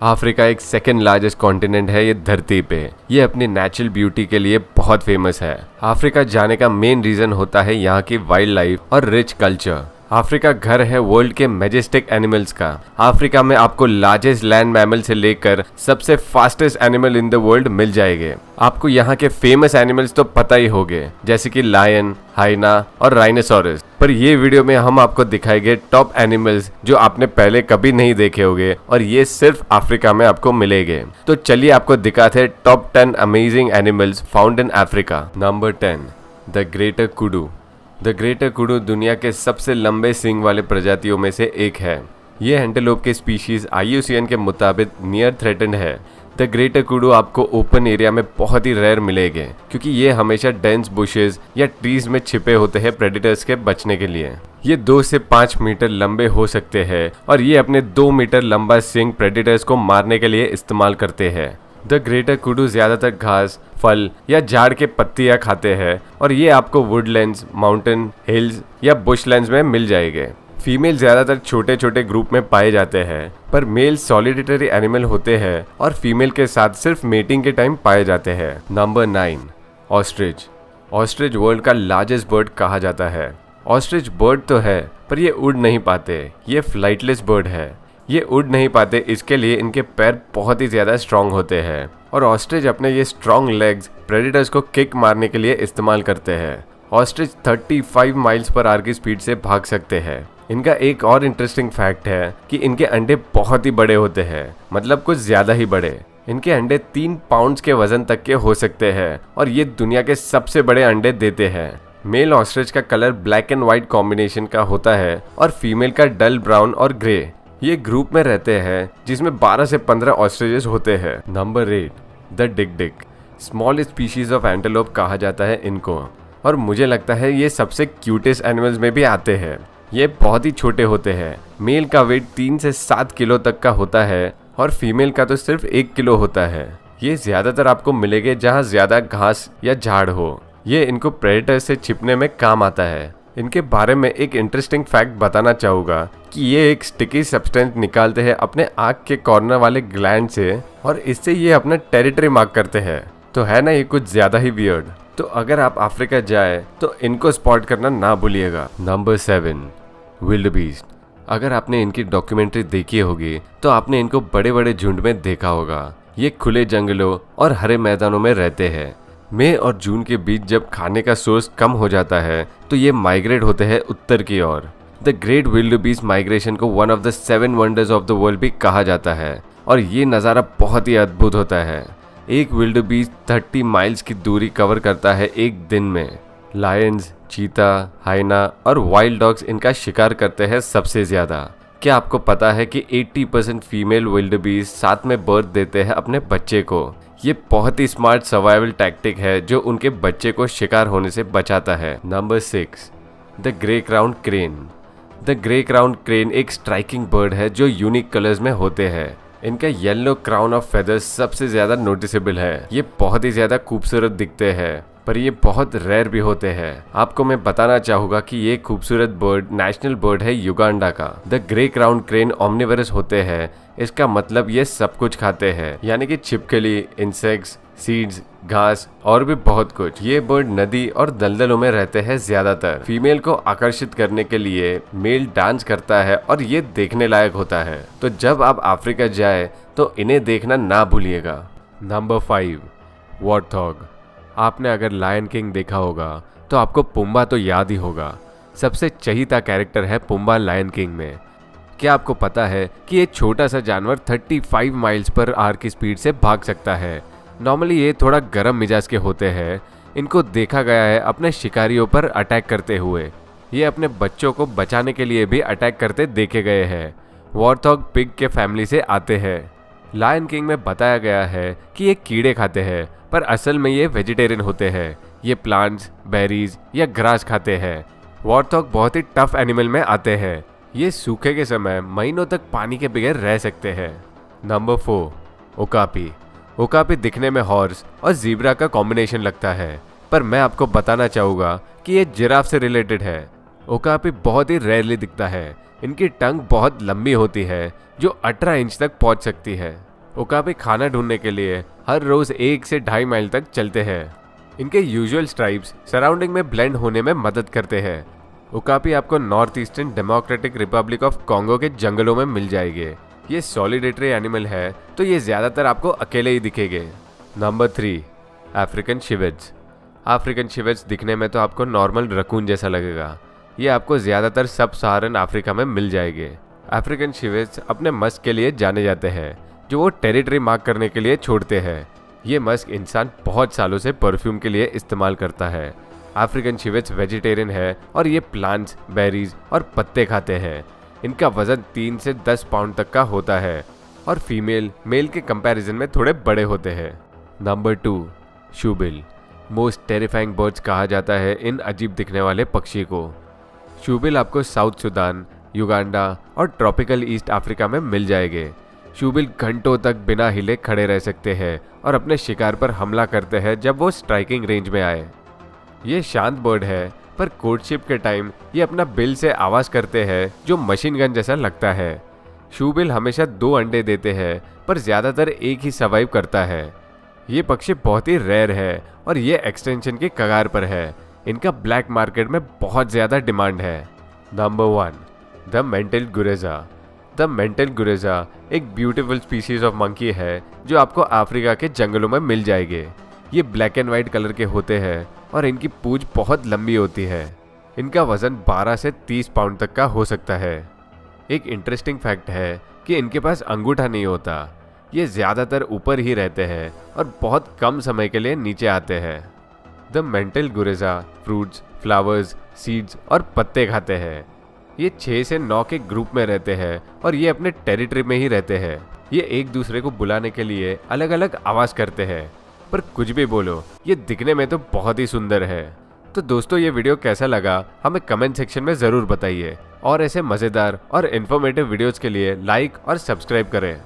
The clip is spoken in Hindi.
अफ्रीका एक सेकेंड लार्जेस्ट कॉन्टिनेंट है ये धरती पे। ये अपनी नेचुरल ब्यूटी के लिए बहुत फेमस है। अफ्रीका जाने का मेन रीजन होता है यहाँ की वाइल्ड लाइफ और रिच कल्चर। अफ्रीका घर है वर्ल्ड के मैजेस्टिक एनिमल्स का। अफ्रीका में आपको लार्जेस्ट लैंड मैमल से लेकर सबसे fastest animal in the world मिल जाएंगे। आपको यहाँ के फेमस एनिमल्स तो पता ही होंगे, जैसे कि लायन, हाइना और राइनोसोरस। पर ये वीडियो में हम आपको दिखाएंगे टॉप एनिमल्स जो आपने पहले कभी नहीं देखे होंगे और ये सिर्फ अफ्रीका में आपको मिलेंगे। तो चलिए आपको दिखाते हैं top 10 amazing animals found in Africa. Number 10, the greater kudu. The greater kudu दुनिया के सबसे लंबे सींग वाले प्रजातियों में से एक है। ये एंटेलोप के स्पीशीज IUCN के मुताबिक नियर थ्रेटेंड है। द ग्रेटर कुडू आपको ओपन एरिया में बहुत ही रेयर मिलेंगे, क्योंकि ये हमेशा डेंस बुशेस या ट्रीज में छिपे होते हैं प्रेडेटर्स के बचने के लिए। ये 2 से 5 मीटर लंबे हो सकते हैं और ये अपने 2 मीटर लंबा सींग प्रेडेटर्स को मारने के लिए इस्तेमाल करते हैं। द ग्रेटर कुडू ज्यादातर घास, फल या झाड़ के पत्तियां खाते हैं और ये आपको वुडलैंड्स, माउंटेन, हिल्स या बुशलैंड्स में मिल जाएंगे। फीमेल ज्यादातर छोटे छोटे ग्रुप में पाए जाते हैं, पर मेल सॉलिटरी एनिमल होते हैं और फीमेल के साथ सिर्फ मेटिंग के टाइम पाए जाते हैं। Number 9, ostrich. ऑस्ट्रिच वर्ल्ड का लार्जेस्ट बर्ड कहा जाता है। ऑस्ट्रिच बर्ड तो है, पर ये उड़ नहीं पाते। ये फ्लाइटलेस बर्ड है। ये उड़ नहीं पाते, इसके लिए इनके पैर बहुत ही ज्यादा स्ट्रांग होते हैं और ऑस्ट्रिच अपने ये स्ट्रांग लेग्स प्रेडेटर्स को किक मारने के लिए इस्तेमाल करते हैं। ऑस्ट्रिच 35 माइल्स पर आवर की स्पीड से भाग सकते हैं। इनका एक और इंटरेस्टिंग फैक्ट है कि इनके अंडे बहुत ही बड़े होते हैं, मतलब कुछ ज्यादा ही बड़े। इनके अंडे 3 पाउंड के वजन तक के हो सकते हैं और ये दुनिया के सबसे बड़े अंडे देते हैं। मेल ऑस्ट्रिच का colour black and white combination का होता है और फीमेल का डल ब्राउन और ग्रे। ये ग्रुप में रहते हैं जिसमें 12 से 15 ऑस्ट्रिचेस होते हैं। Number 8, the dik dik. Small species of antelope कहा जाता है इनको, और मुझे लगता है ये सबसे क्यूटेस्ट एनिमल्स में भी आते हैं। ये बहुत ही छोटे होते हैं। मेल का वेट 3 से 7 किलो तक का होता है और फीमेल का तो सिर्फ 1 किलो होता है। ये ज्यादातर आपको मिलेंगे जहाँ ज्यादा घास या झाड़ हो। ये इनको प्रेडेटर से छिपने में काम आता है। इनके बारे में एक इंटरेस्टिंग फैक्ट बताना चाहूँगा कि ये एक स्टिकी सब्सटेंस निकालते हैं अपने आँख के कॉर्नर वाले ग्लैंड से और इससे ये अपना टेरिटरी मार्क करते हैं। तो है ना ये कुछ ज़्यादा ही वियर्ड। तो अगर आप अफ्रीका जाए तो इनको स्पॉट करना ना भूलिएगा। नंबर 7, विल्डबीस्ट। अगर आपने इनकी डॉक्यूमेंट्री देखी होगी तो आपने इनको बड़े बड़े झुंड में देखा होगा। ये खुले जंगलों और हरे मैदानों में रहते हैं। मई और जून के बीच जब खाने का सोर्स कम हो जाता है तो ये माइग्रेट होते हैं उत्तर की ओर। द ग्रेट विल्डबीस्ट माइग्रेशन को one of the 7 wonders of the world भी कहा जाता है और ये नज़ारा बहुत ही अद्भुत होता है। एक विल्डबीस्ट 30 माइल्स की दूरी कवर करता है एक दिन में। लायंस, चीता, हाइना और वाइल्ड डॉग्स इनका शिकार करते हैं सबसे ज़्यादा। क्या आपको पता है कि 80% फीमेल विल्डबीस्ट साथ में बर्थ देते हैं अपने बच्चे को। ये बहुत ही स्मार्ट सर्वाइवल टैक्टिक है जो उनके बच्चे को शिकार होने से बचाता है। Number 6, the grey crown crane. The grey crown crane एक स्ट्राइकिंग बर्ड है जो यूनिक कलर्स में होते हैं। इनका येलो क्राउन ऑफ फेदर्स सबसे ज्यादा नोटिसेबल है। ये बहुत ही ज्यादा खूबसूरत दिखते हैं, पर ये बहुत रेयर भी होते हैं। आपको मैं बताना चाहूँगा कि ये खूबसूरत बर्ड नेशनल बर्ड है युगांडा का। द ग्रे क्राउन क्रेन ओमनिवरस होते हैं। इसका मतलब ये सब कुछ खाते हैं, यानी कि छिपकली, इंसेक्ट्स, सीड्स, घास और भी बहुत कुछ। ये बर्ड नदी और दलदलों में रहते हैं ज्यादातर। फीमेल को आकर्षित करने के लिए मेल डांस करता है और ये देखने लायक होता है। तो जब आप अफ्रीका जाए तो इन्हें देखना ना भूलिएगा। Number 5, warthog. आपने अगर लायन किंग देखा होगा तो आपको पुम्बा तो याद ही होगा। सबसे चहीता कैरेक्टर है पुम्बा लायन किंग में। क्या आपको पता है कि ये छोटा सा जानवर 35 माइल्स पर आवर की स्पीड से भाग सकता है। नॉर्मली ये थोड़ा गर्म मिजाज के होते हैं। इनको देखा गया है अपने शिकारियों पर अटैक करते हुए। ये अपने बच्चों को बचाने के लिए भी अटैक करते देखे गए हैं। वॉर्थॉग पिग के फैमिली से आते हैं। लायन किंग में बताया गया है कि ये कीड़े खाते हैं, पर असल में ये वेजिटेरियन होते हैं। ये प्लांट्स, बेरीज या ग्रास खाते हैं। वॉर्थॉग बहुत ही टफ एनिमल में आते हैं। ये सूखे के समय महीनों तक पानी के बगैर रह सकते हैं। Number 4, okapi. ओकापी दिखने में हॉर्स और ज़ीब्रा का कॉम्बिनेशन लगता है, पर मैं आपको बताना चाहूँगा कि ये जिराफ से रिलेटेड है। ओकापी बहुत ही रेयरली दिखता है। इनकी टंग बहुत लंबी होती है जो 18 इंच तक पहुंच सकती है। ओकापी खाना ढूंढने के लिए हर रोज 1 से 2.5 माइल तक चलते हैं। इनके यूजुअल स्ट्राइप्स सराउंडिंग में ब्लेंड होने में मदद करते हैं। ओकापी आपको north eastern democratic Republic of Congo के जंगलों में मिल जाएंगे। ये सॉलिडेटरी एनिमल है, तो ये ज्यादातर आपको अकेले ही दिखेंगे। Number 3, African civets. African civets दिखने में तो आपको नॉर्मल रकून जैसा लगेगा। ये आपको ज्यादातर सब सहारन अफ्रीका में मिल जाएंगे। अफ्रीकन शिवेट्स अपने मस्क के लिए जाने जाते हैं, जो वो टेरिटरी मार्क करने के लिए छोड़ते हैं। ये मस्क इंसान बहुत सालों से परफ्यूम के लिए इस्तेमाल करता है। अफ्रीकन शिवेट्स वेजिटेरियन है और ये प्लांट्स, बेरीज और पत्ते खाते हैं। इनका वजन 3 से 10 पाउंड तक का होता है और फीमेल मेल के कंपैरिजन में थोड़े बड़े होते हैं। Number 2, shoebill. Most terrifying birds कहा जाता है इन अजीब दिखने वाले पक्षी को। शूबिल आपको साउथ सुडान, युगांडा और ट्रॉपिकल ईस्ट अफ्रीका में मिल जाएंगे। शूबिल घंटों तक बिना हिले खड़े रह सकते हैं और अपने शिकार पर हमला करते हैं जब वो स्ट्राइकिंग रेंज में आए। ये शांत बर्ड है, पर कोर्टशिप के टाइम ये अपना बिल से आवाज करते हैं जो मशीन गन जैसा लगता है। शूबिल हमेशा 2 अंडे देते हैं, पर ज्यादातर एक ही सर्वाइव करता है। ये पक्षी बहुत ही रेयर है और ये एक्सटेंशन की कगार पर है। इनका ब्लैक मार्केट में बहुत ज्यादा डिमांड है। Number 1, the mantled guereza. The mantled guereza एक ब्यूटीफुल स्पीशीज ऑफ मंकी है जो आपको अफ्रीका के जंगलों में मिल जाएंगे। ये ब्लैक एंड व्हाइट कलर के होते हैं और इनकी पूंछ बहुत लंबी होती है। इनका वजन 12 से 30 पाउंड तक का हो सकता है। एक इंटरेस्टिंग फैक्ट है कि इनके पास अंगूठा नहीं होता। ये ज्यादातर ऊपर ही रहते हैं और बहुत कम समय के लिए नीचे आते हैं। The mantled guereza fruits, flowers, seeds और पत्ते खाते हैं। ये 6 से 9 के ग्रुप में रहते हैं और ये अपने टेरिटरी में ही रहते हैं। ये एक दूसरे को बुलाने के लिए अलग अलग आवाज करते हैं, पर कुछ भी बोलो, ये दिखने में तो बहुत ही सुंदर है। तो दोस्तों, ये वीडियो कैसा लगा हमें कमेंट सेक्शन में जरूर बताइए और ऐसे मजेदार और इन्फॉर्मेटिव वीडियोस के लिए लाइक और सब्सक्राइब करें।